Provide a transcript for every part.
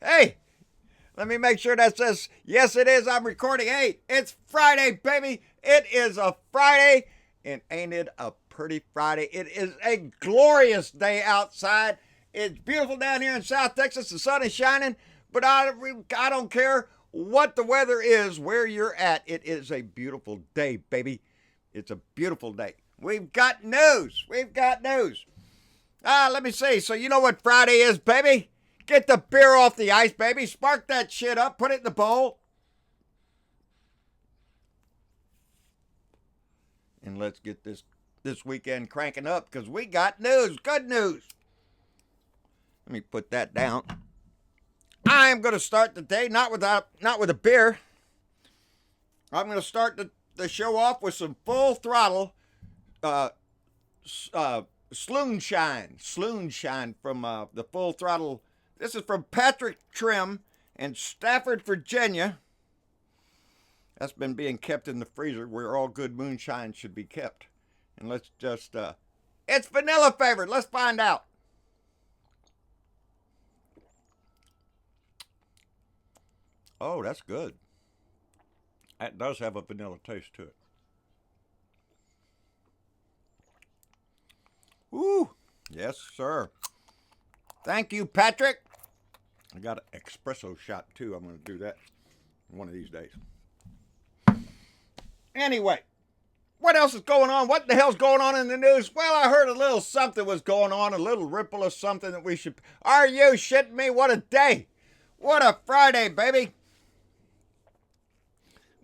Hey, let me make sure that says, yes, it is. I'm recording. Hey, it's Friday, baby. It is a Friday. And ain't it a pretty Friday? It is a glorious day outside. It's beautiful down here in South Texas. The sun is shining. But I don't care what the weather is, where you're at. It is a beautiful day, baby. It's a beautiful day. We've got news. We've got news. Let me see. So you know what Friday is, baby? Get the beer off the ice, baby. Spark that shit up. Put it in the bowl. And let's get this weekend cranking up because we got news. Good news. Let me put that down. I am going to start the day not with a beer. I'm going to start the show off with some full throttle Sloonshine from the Full Throttle. This is from Patrick Trim in Stafford, Virginia. That's been being kept in the freezer where all good moonshine should be kept. And let's just, it's vanilla flavored. Let's find out. Oh, that's good. That does have a vanilla taste to it. Ooh, yes, sir. Thank you, Patrick. I got an espresso shot, too. I'm going to do that one of these days. Anyway, what else is going on? What the hell's going on in the news? Well, I heard a little something was going on, a little ripple of something that we should... Are you shitting me? What a day. What a Friday, baby.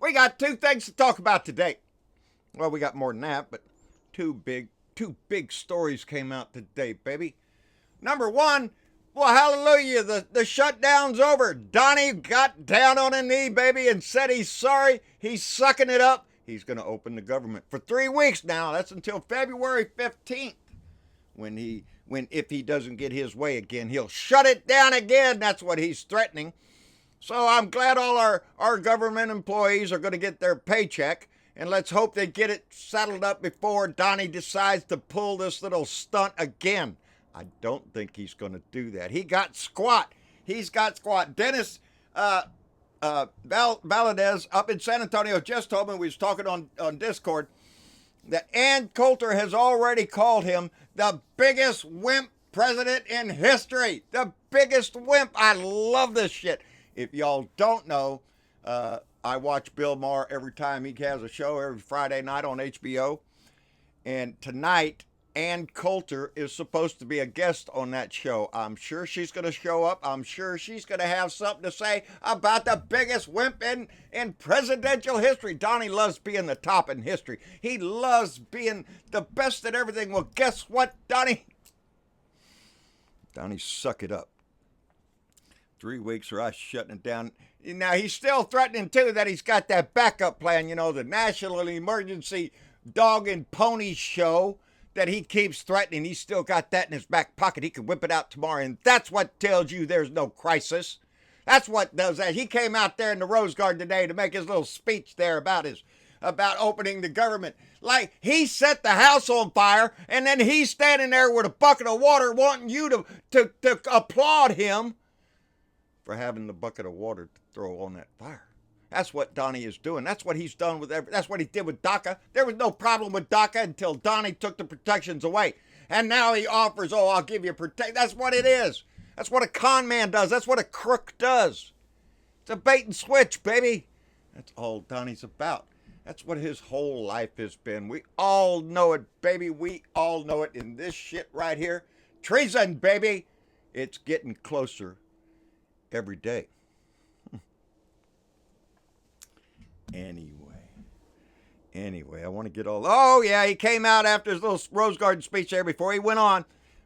We got two things to talk about today. Well, we got more than that, but two big stories came out today, baby. Number one, well, hallelujah, the shutdown's over. Donnie got down on a knee, baby, and said he's sorry. He's sucking it up. He's going to open the government for 3 weeks now. That's until February 15th. If he doesn't get his way again, he'll shut it down again. That's what he's threatening. So I'm glad all our government employees are going to get their paycheck. And let's hope they get it settled up before Donnie decides to pull this little stunt again. I don't think he's going to do that. He got squat. He's got squat. Dennis Valadez up in San Antonio just told me, we was talking on Discord, that Ann Coulter has already called him the biggest wimp president in history. The biggest wimp. I love this shit. If y'all don't know, I watch Bill Maher every time he has a show every Friday night on HBO. And tonight, Ann Coulter is supposed to be a guest on that show. I'm sure she's going to show up. I'm sure she's going to have something to say about the biggest wimp in presidential history. Donnie loves being the top in history. He loves being the best at everything. Well, guess what, Donnie? Donnie, suck it up. 3 weeks or us shutting it down. Now, he's still threatening, too, that he's got that backup plan, the National Emergency Dog and Pony Show that he keeps threatening. He's still got that in his back pocket. He can whip it out tomorrow, and that's what tells you there's no crisis. That's what does that. He came out there in the Rose Garden today to make his little speech there about opening the government. Like, he set the house on fire, and then he's standing there with a bucket of water wanting you to applaud him for having the bucket of water to throw on that fire. That's what Donnie is doing. That's what he's done with that's what he did with DACA. There was no problem with DACA until Donnie took the protections away. And now he offers, I'll give you protection. That's what it is. That's what a con man does. That's what a crook does. It's a bait and switch, baby. That's all Donnie's about. That's what his whole life has been. We all know it, baby. We all know it in this shit right here. Treason, baby. It's getting closer every day. Anyway, I want to get all... Oh, yeah, he came out after his little Rose Garden speech there before he went on.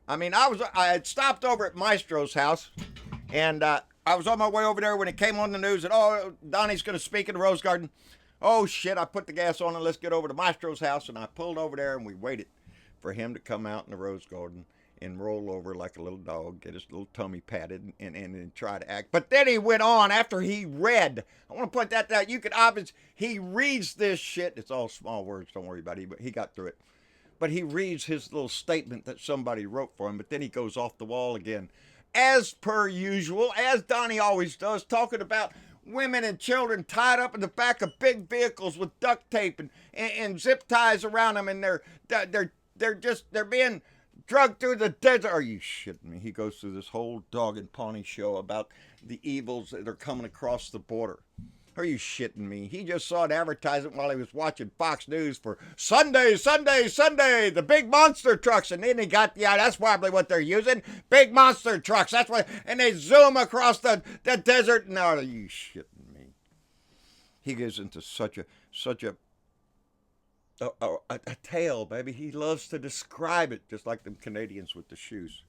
I mean, I had stopped over at Maestro's house, and I was on my way over there when it came on the news that, Donnie's going to speak in the Rose Garden. Oh, shit, I put the gas on and let's get over to Maestro's house, and I pulled over there, and we waited for him to come out in the Rose Garden and roll over like a little dog, get his little tummy patted, and try to act. But then he went on after he read. I want to point that out. You can obviously, he reads this shit. It's all small words. Don't worry about it. But he got through it. But he reads his little statement that somebody wrote for him. But then he goes off the wall again. as per usual, as Donnie always does, talking about women and children tied up in the back of big vehicles with duct tape and zip ties around them, and they're being drugged through the desert. Are you shitting me? He goes through this whole dog and pony show about the evils that are coming across the border. Are you shitting me? He just saw an advertisement while he was watching Fox News for Sunday, the big monster trucks. And then he got, yeah, that's probably what they're using. Big monster trucks. That's what, and they zoom across the desert. No, are you shitting me? He goes into such a tale, baby. He loves to describe it, just like them Canadians with the shoes.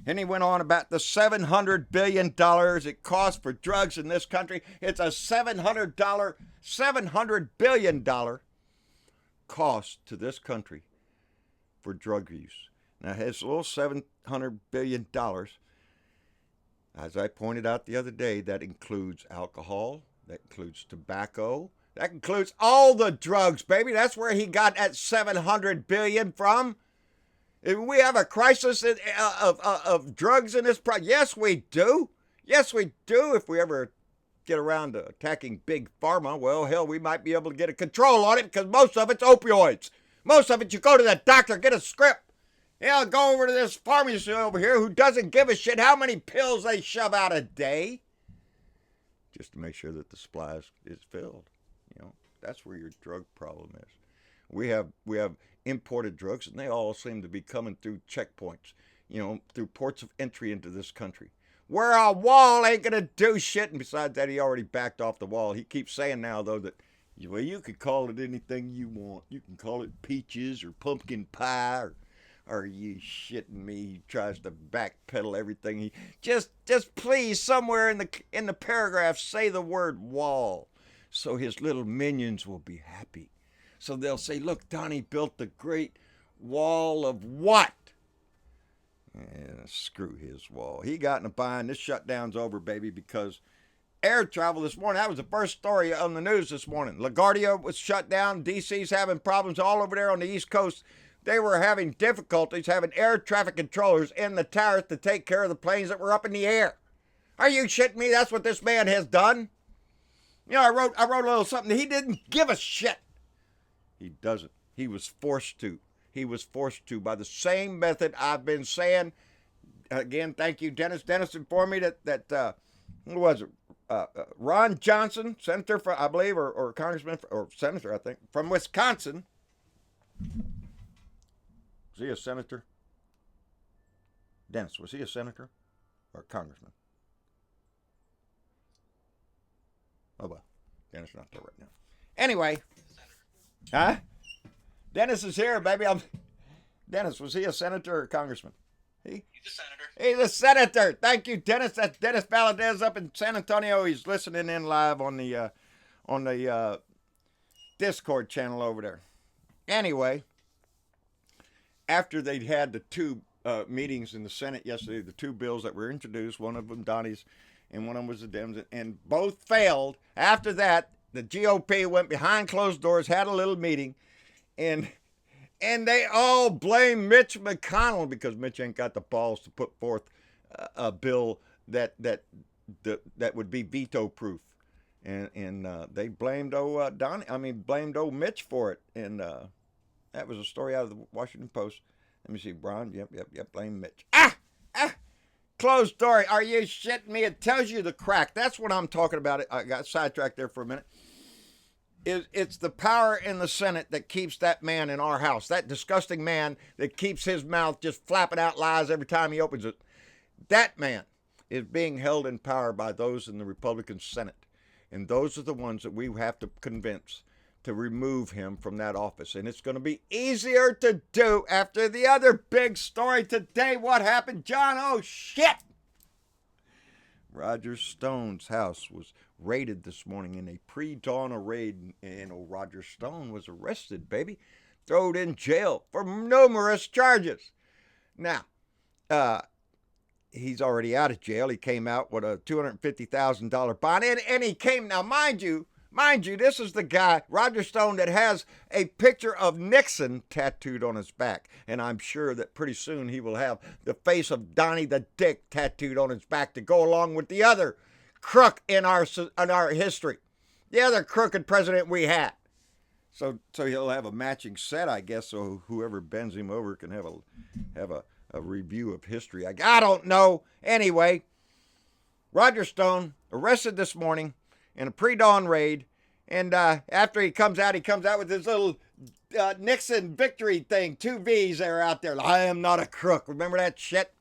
And he went on about the $700 billion it costs for drugs in this country. It's a $700 billion cost to this country for drug use. Now, his little $700 billion, as I pointed out the other day, that includes alcohol, that includes tobacco, that includes all the drugs, baby. That's where he got that $700 billion from. If we have a crisis of drugs in this yes, we do. Yes, we do. If we ever get around to attacking big pharma, well, hell, we might be able to get a control on it because most of it's opioids. Most of it, you go to the doctor, get a script. Yeah, go over to this pharmacy over here who doesn't give a shit how many pills they shove out a day, just to make sure that the supply is filled. You know, that's where your drug problem is. We have imported drugs, and they all seem to be coming through checkpoints, you know, through ports of entry into this country, where a wall ain't gonna do shit. And besides that, he already backed off the wall. He keeps saying now, though, that, well, you could call it anything you want. You can call it peaches or pumpkin pie, or are you shitting me? He tries to backpedal everything. He just please, somewhere in the paragraph, say the word wall, so his little minions will be happy. So they'll say, look, Donnie built the Great Wall of what? Screw his wall. He got in a bind. This shutdown's over, baby, because air travel this morning, that was the first story on the news this morning. LaGuardia was shut down. DC's having problems all over there on the East Coast. They were having difficulties having air traffic controllers in the towers to take care of the planes that were up in the air. Are you shitting me? That's what this man has done? You know, I wrote a little something. He didn't give a shit. He doesn't. He was forced to. He was forced to by the same method I've been saying. Again, thank you, Dennis. Dennis informed me that who was it? Ron Johnson, senator, for, I believe, or congressman, or senator, I think, from Wisconsin. Was he a senator? Dennis, was he a senator or a congressman? Oh, well, Dennis is not there right now. Anyway. Huh? Dennis is here, baby. Dennis, was he a senator or a congressman? He's a senator. He's a senator. Thank you, Dennis. That's Dennis Valadez up in San Antonio. He's listening in live on the Discord channel over there. Anyway, after they'd had the two meetings in the Senate yesterday, the two bills that were introduced, one of them Donnie's and one of them was the Dems, and both failed. After that, the GOP went behind closed doors, had a little meeting, and they all blame Mitch McConnell because Mitch ain't got the balls to put forth a bill that would be veto proof, and they blamed blamed Mitch for it, and that was a story out of the Washington Post. Let me see, Brian. Yep. Blame Mitch. Closed story. Are you shitting me? It tells you the crack. That's what I'm talking about. I got sidetracked there for a minute. It's the power in the Senate that keeps that man in our house. That disgusting man that keeps his mouth just flapping out lies every time he opens it. That man is being held in power by those in the Republican Senate. And those are the ones that we have to convince to remove him from that office. And it's going to be easier to do after the other big story today. What happened, John? Oh, shit! Roger Stone's house was raided this morning in a pre-dawn raid, and Roger Stone was arrested, baby. Thrown in jail for numerous charges. Now, he's already out of jail. He came out with a $250,000 bond, and he came, now mind you, Mind you, this is the guy, Roger Stone, that has a picture of Nixon tattooed on his back. And I'm sure that pretty soon he will have the face of Donnie the Dick tattooed on his back to go along with the other crook in our history. The other crooked president we had. So he'll have a matching set, I guess, so whoever bends him over can have a review of history. I don't know. Anyway, Roger Stone arrested this morning in a pre-dawn raid, and after he comes out with this little Nixon victory thing, 2 V's that are out there. I am not a crook. Remember that shit?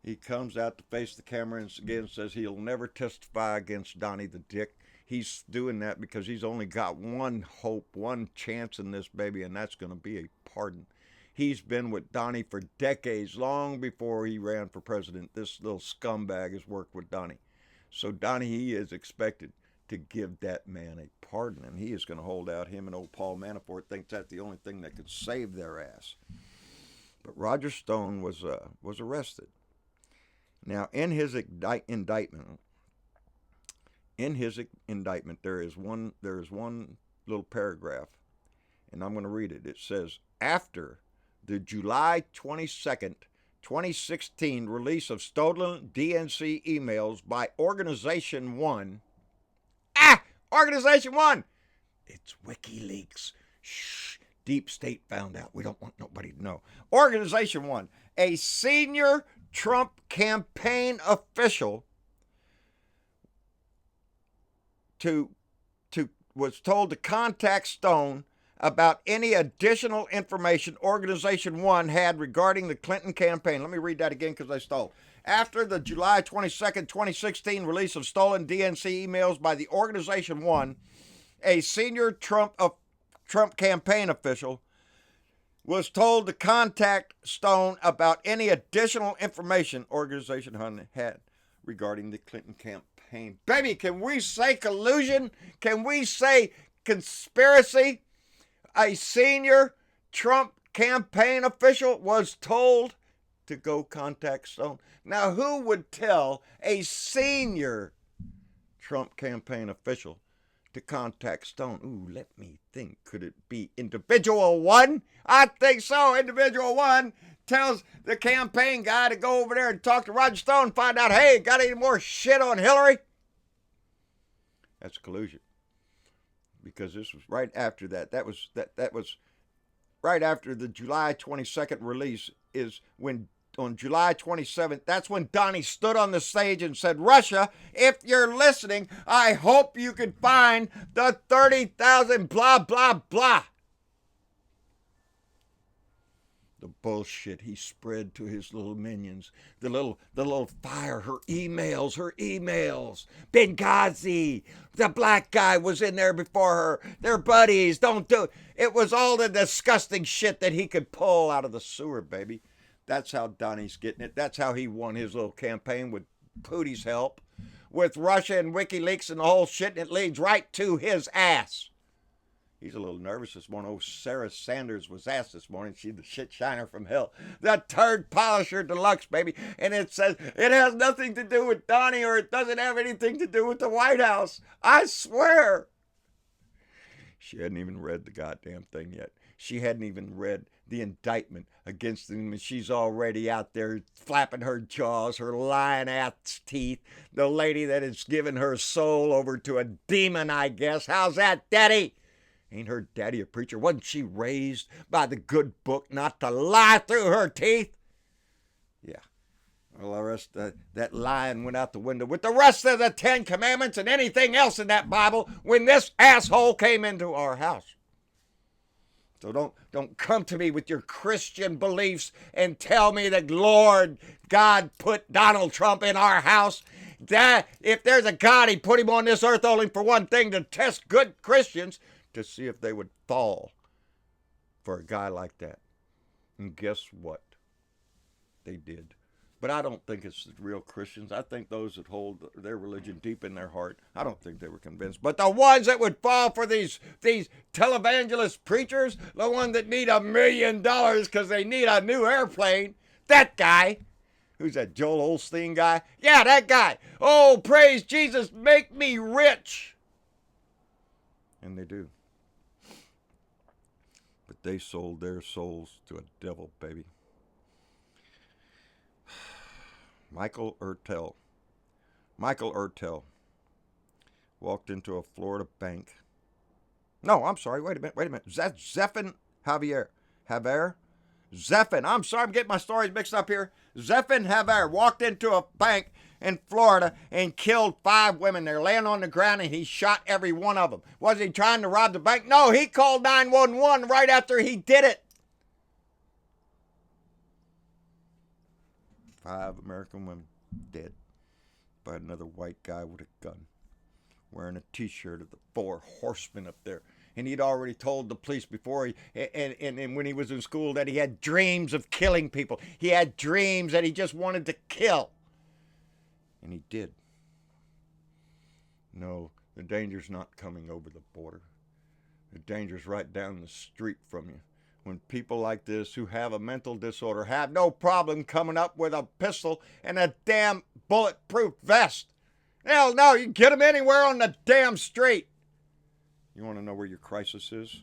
He comes out to face the camera and again says he'll never testify against Donnie the Dick. He's doing that because he's only got one hope, one chance in this baby, and that's going to be a pardon. He's been with Donnie for decades, long before he ran for president. This little scumbag has worked with Donnie. So Donnie, he is expected to give that man a pardon, and he is going to hold out. Him and old Paul Manafort thinks that's the only thing that could save their ass. But Roger Stone was arrested. Now, in his indictment, there is one little paragraph, and I'm going to read it. It says, after the July 22nd, 2016 release of stolen DNC emails by Organization 1. Organization 1! It's WikiLeaks. Shh. Deep State found out. We don't want nobody to know. Organization 1. A senior Trump campaign official was told to contact Stone about any additional information Organization 1 had regarding the Clinton campaign. Let me read that again because I stalled. After the July 22nd, 2016 release of stolen DNC emails by the Organization 1, a senior Trump campaign official was told to contact Stone about any additional information Organization 1 had regarding the Clinton campaign. Baby, can we say collusion? Can we say conspiracy? A senior Trump campaign official was told to go contact Stone. Now, who would tell a senior Trump campaign official to contact Stone? Ooh, let me think. Could it be Individual 1? I think so. Individual 1 tells the campaign guy to go over there and talk to Roger Stone and find out, hey, got any more shit on Hillary? That's collusion. Because this was right after that. That was right after the July 22nd release is when on July 27th, that's when Donnie stood on the stage and said, Russia, if you're listening, I hope you can find the 30,000 blah, blah, blah. The bullshit he spread to his little minions, the little fire, her emails. Benghazi, the black guy was in there before her. They're buddies, don't do it. It was all the disgusting shit that he could pull out of the sewer, baby. That's how Donnie's getting it. That's how he won his little campaign with Putin's help, with Russia and WikiLeaks and the whole shit, and it leads right to his ass. He's a little nervous this morning. Oh, Sarah Sanders was asked this morning. She's the shit shiner from hell. The turd polisher deluxe, baby. And it says it has nothing to do with Donnie, or it doesn't have anything to do with the White House. I swear. She hadn't even read the goddamn thing yet. She hadn't even read the indictment against him, and she's already out there flapping her jaws, her lion-ass teeth. The lady that has given her soul over to a demon, I guess. How's that, Daddy? Ain't her daddy a preacher? Wasn't she raised by the good book not to lie through her teeth? Yeah. Well, the rest that lying went out the window with the rest of the 10 Commandments and anything else in that Bible when this asshole came into our house. So don't come to me with your Christian beliefs and tell me that Lord God put Donald Trump in our house. That if there's a God, he put him on this earth only for one thing, to test good Christians, to see if they would fall for a guy like that. And guess what? They did. But I don't think it's the real Christians. I think those that hold their religion deep in their heart, I don't think they were convinced. But the ones that would fall for these televangelist preachers, the ones that need $1 million because they need a new airplane, that guy, Who's that, Joel Osteen guy? Yeah, that guy. Oh, praise Jesus, make me rich. And they do. But they sold their souls to a devil, baby. Michael Ertel walked into a Florida bank. No, I'm sorry. Wait a minute. Is that Zephin Javier? Zephin. I'm sorry, I'm getting my stories mixed up here. Zephin Javier walked into a bank in Florida and killed 5 women. They're laying on the ground and he shot every one of them. Was he trying to rob the bank? No, he called 911 right after he did it. 5 American women dead by another white guy with a gun, wearing a t-shirt of the 4 horsemen up there. And he'd already told the police before and when he was in school that he had dreams of killing people. He had dreams that he just wanted to kill. And he did. No, the danger's not coming over the border. The danger's right down the street from you. When people like this who have a mental disorder have no problem coming up with a pistol and a damn bulletproof vest. Hell no, you can get them anywhere on the damn street. You want to know where your crisis is?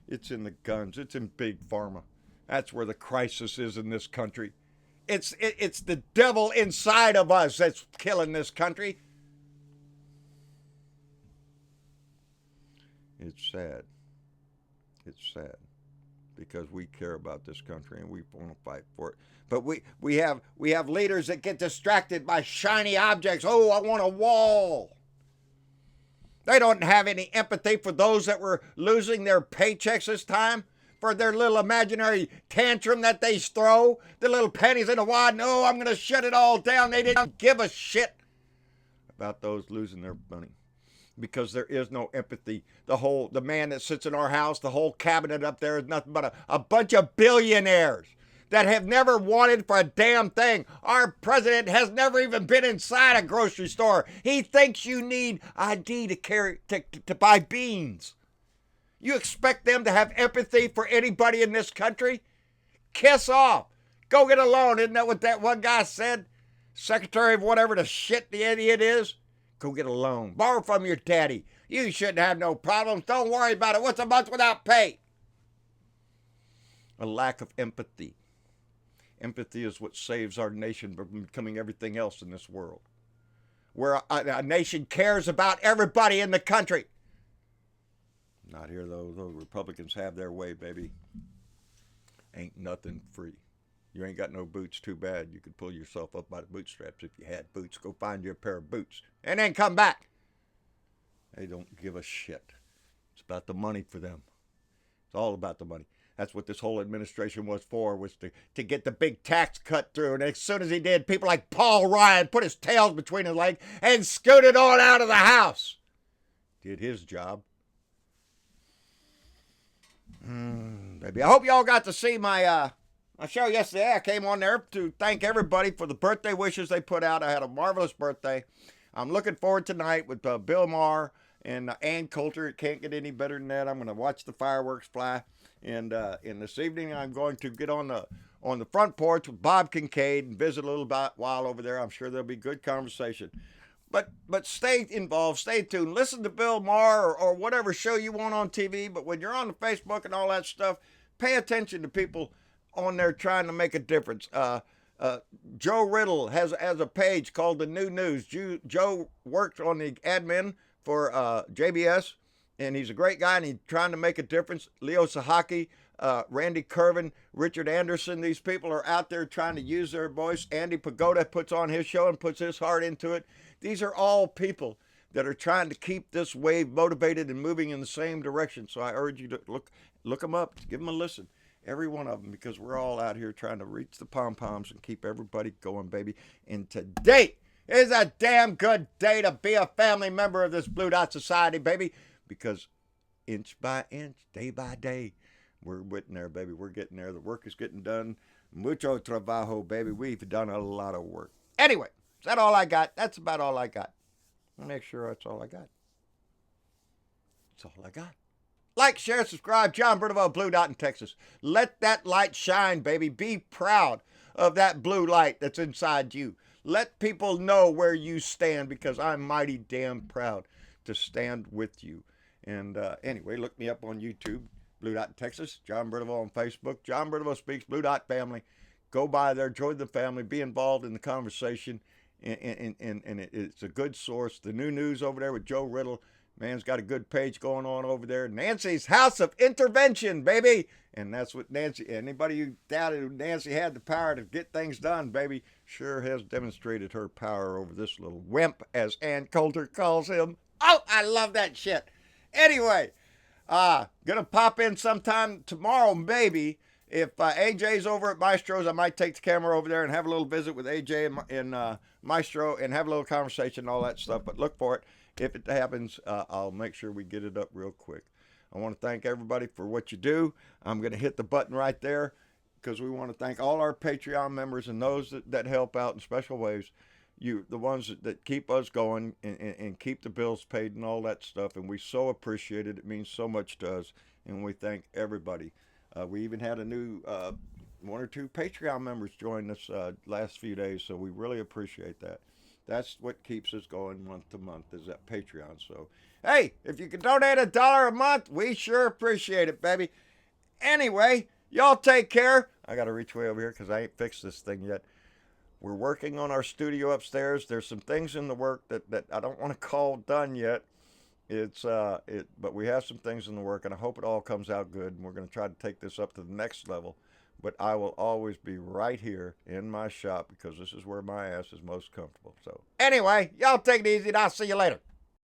It's in the guns. It's in big pharma. That's where the crisis is in this country. It's the devil inside of us that's killing this country. It's sad. It's sad because we care about this country and we want to fight for it. But we have leaders that get distracted by shiny objects. Oh, I want a wall. They don't have any empathy for those that were losing their paychecks this time, for their little imaginary tantrum that they throw, the little pennies in a wad. No, I'm going to shut it all down. They didn't give a shit about those losing their money because there is no empathy. The man that sits in our house, the whole cabinet up there is nothing but a bunch of billionaires that have never wanted for a damn thing. Our president has never even been inside a grocery store. He thinks you need ID to buy beans. You expect them to have empathy for anybody in this country? Kiss off. Go get a loan. Isn't that what that one guy said? Secretary of whatever the shit the idiot is? Go get a loan. Borrow from your daddy. You shouldn't have no problems. Don't worry about it. What's a month without pay? A lack of empathy. Empathy is what saves our nation from becoming everything else in this world. Where a nation cares about everybody in the country. Not here, though. Those Republicans have their way, baby. Ain't nothing free. You ain't got no boots, too bad. You could pull yourself up by the bootstraps if you had boots. Go find you a pair of boots. And then come back. They don't give a shit. It's about the money for them. It's all about the money. That's what this whole administration was for, was to get the big tax cut through. And as soon as he did, people like Paul Ryan put his tails between his legs and scooted on out of the house. Did his job. Baby, I hope y'all got to see my show yesterday. I came on there to thank everybody for the birthday wishes they put out. I had a marvelous birthday. I'm looking forward tonight with Bill Maher and Ann Coulter. It can't get any better than that. I'm going to watch the fireworks fly. And this evening, I'm going to get on the front porch with Bob Kincaid and visit a little while over there. I'm sure there'll be good conversation. But stay involved, stay tuned. Listen to Bill Maher or whatever show you want on TV. But when you're on the Facebook and all that stuff, pay attention to people on there trying to make a difference. Joe Riddle has a page called The New News. Joe worked on the admin for JBS. And he's a great guy, and he's trying to make a difference. Leo Sahaki, Randy Kervin, Richard Anderson, these people are out there trying to use their voice. Andy Pagoda puts on his show and puts his heart into it. These are all people that are trying to keep this wave motivated and moving in the same direction. So I urge you to look them up, give them a listen, every one of them, because we're all out here trying to reach the pom-poms and keep everybody going, baby. And today is a damn good day to be a family member of this Blue Dot Society, baby. Because inch by inch, day by day, we're getting there, baby. We're getting there. The work is getting done. Mucho trabajo, baby. We've done a lot of work. Anyway, is that all I got? That's about all I got. I'll make sure that's all I got. That's all I got. Like, share, subscribe. John Bernaville, Blue Dot in Texas. Let that light shine, baby. Be proud of that blue light that's inside you. Let people know where you stand, because I'm mighty damn proud to stand with you. And anyway, look me up on YouTube, Blue Dot Texas, John Burdeville on Facebook, John Burdeville Speaks, Blue Dot Family. Go by there, join the family, be involved in the conversation, and it's a good source. The new news over there with Joe Riddle, man's got a good page going on over there. Nancy's House of Intervention, baby. And that's what Nancy, anybody who doubted Nancy had the power to get things done, baby, sure has demonstrated her power over this little wimp, as Ann Coulter calls him. Oh, I love that shit. Anyway, gonna pop in sometime tomorrow, maybe. If AJ's over at Maestro's, I might take the camera over there and have a little visit with AJ and Maestro and have a little conversation and all that stuff. But look for it. If it happens, I'll make sure we get it up real quick. I want to thank everybody for what you do. I'm going to hit the button right there, because we want to thank all our Patreon members and those that help out in special ways. You, the ones that keep us going and keep the bills paid and all that stuff. And we so appreciate it. It means so much to us. And we thank everybody. We even had a new one or two Patreon members join us last few days. So we really appreciate that. That's what keeps us going month to month, is that Patreon. So, hey, if you can donate $1 a month, we sure appreciate it, baby. Anyway, y'all take care. I got to reach way over here because I ain't fixed this thing yet. We're working on our studio upstairs. There's some things in the work that I don't want to call done yet. But we have some things in the work, and I hope it all comes out good. And we're going to try to take this up to the next level. But I will always be right here in my shop, because this is where my ass is most comfortable. So anyway, y'all take it easy, and I'll see you later.